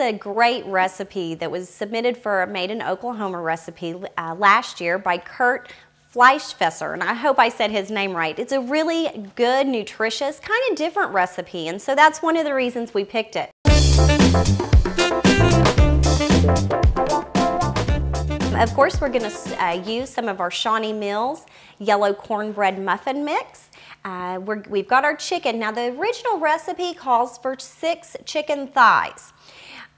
a great recipe that was submitted for a Made in Oklahoma recipe last year by Kurt Fleischfesser, and I hope I said his name right. It's a really good, nutritious, kind of different recipe, and so that's one of the reasons we picked it. Of course, we're going to use some of our Shawnee Mills yellow cornbread muffin mix. We've got our chicken. Now, the original recipe calls for 6 chicken thighs.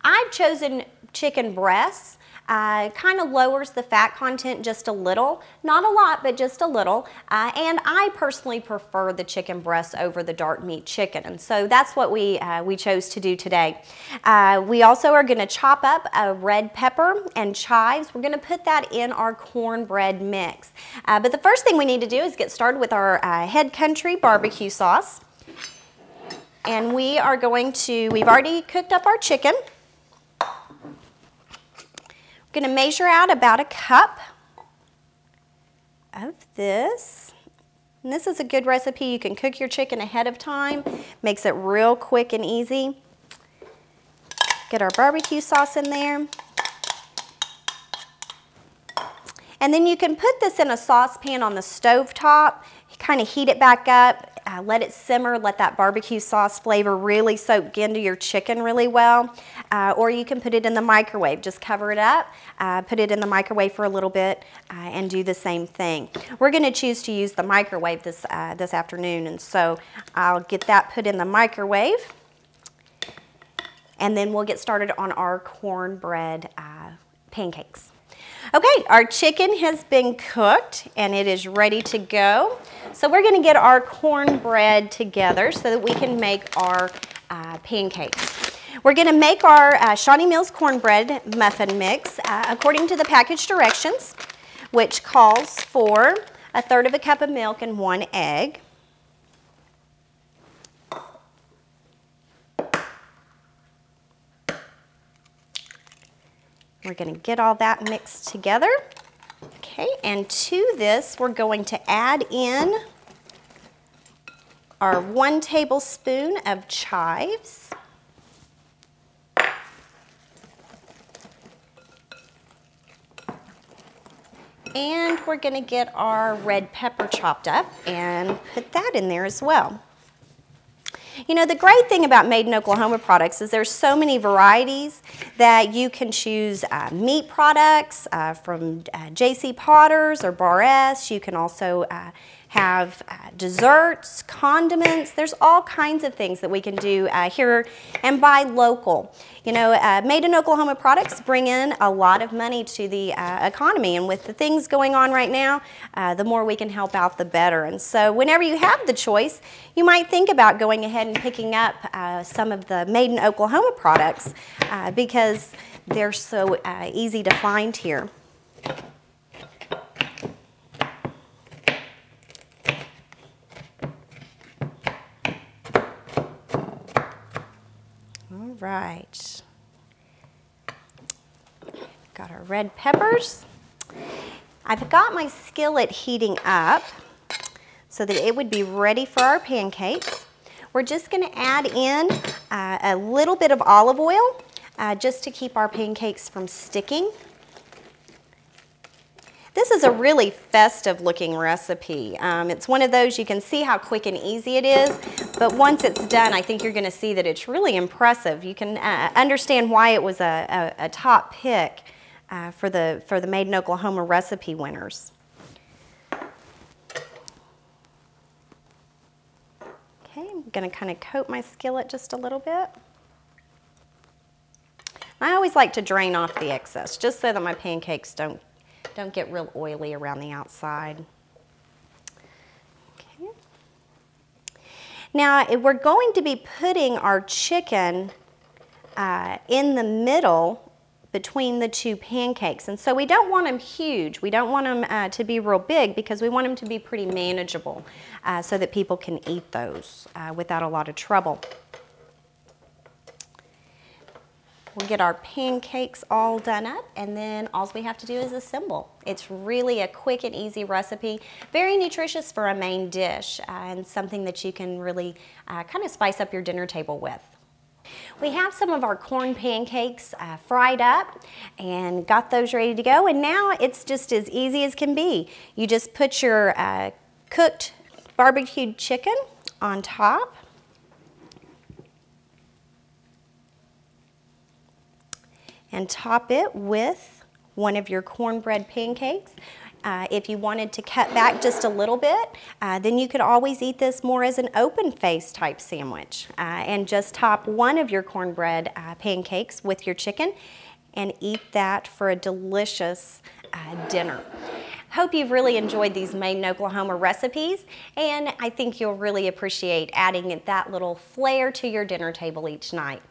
I've chosen chicken breasts. Kind of lowers the fat content just a little, not a lot, but just a little. And I personally prefer the chicken breast over the dark meat chicken, and so that's what we chose to do today. We also are going to chop up a red pepper and chives. We're going to put that in our cornbread mix. But the first thing we need to do is get started with our Head Country barbecue sauce. And we've already cooked up our chicken. Going to measure out about a cup of this. And this is a good recipe. You can cook your chicken ahead of time. Makes it real quick and easy. Get our barbecue sauce in there. And then you can put this in a saucepan on the stove top. Kind of heat it back up. Let it simmer, let that barbecue sauce flavor really soak into your chicken really well. Or you can put it in the microwave. Just cover it up, put it in the microwave for a little bit, and do the same thing. We're going to choose to use the microwave this afternoon, and so I'll get that put in the microwave. And then we'll get started on our cornbread pancakes. Okay, our chicken has been cooked and it is ready to go. So we're going to get our cornbread together so that we can make our pancakes. We're going to make our Shawnee Mills cornbread muffin mix according to the package directions, which calls for 1/3 cup of milk and 1 egg. We're going to get all that mixed together. Okay, and to this we're going to add in our 1 tablespoon of chives. And we're going to get our red pepper chopped up and put that in there as well. You know, the great thing about Made in Oklahoma products is there's so many varieties that you can choose meat products from J.C. Potter's or Bar S. You can also have desserts, condiments. There's all kinds of things that we can do here and buy local. You know, Made in Oklahoma products bring in a lot of money to the economy, and with the things going on right now, the more we can help out, the better. And so whenever you have the choice, you might think about going ahead and picking up some of the Made in Oklahoma products because they're so easy to find here. All right, got our red peppers. I've got my skillet heating up so that it would be ready for our pancakes. We're just going to add in a little bit of olive oil just to keep our pancakes from sticking. This is a really festive looking recipe. It's one of those you can see how quick and easy it is, but once it's done, I think you're going to see that it's really impressive. You can understand why it was a top pick for the Made in Oklahoma recipe winners. Okay, I'm going to kind of coat my skillet just a little bit. I always like to drain off the excess just so that my pancakes don't get real oily around the outside. Okay. Now we're going to be putting our chicken in the middle between the 2 pancakes, and so we don't want them huge. We don't want them to be real big because we want them to be pretty manageable so that people can eat those without a lot of trouble. We'll get our pancakes all done up, and then all we have to do is assemble. It's really a quick and easy recipe, very nutritious for a main dish, and something that you can really kind of spice up your dinner table with. We have some of our corn pancakes fried up and got those ready to go, and now it's just as easy as can be. You just put your cooked barbecued chicken on top, and top it with one of your cornbread pancakes. If you wanted to cut back just a little bit, then you could always eat this more as an open face type sandwich and just top one of your cornbread pancakes with your chicken and eat that for a delicious dinner. Hope you've really enjoyed these Made in Oklahoma recipes, and I think you'll really appreciate adding that little flair to your dinner table each night.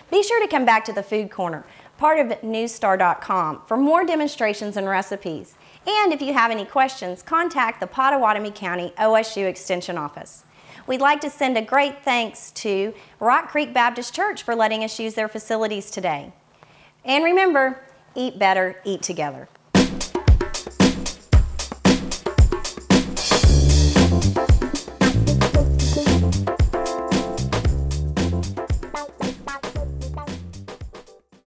Be sure to come back to the Food Corner, part of newsstar.com, for more demonstrations and recipes. And if you have any questions, contact the Pottawatomie County OSU Extension Office. We'd like to send a great thanks to Rock Creek Baptist Church for letting us use their facilities today. And remember, eat better, eat together.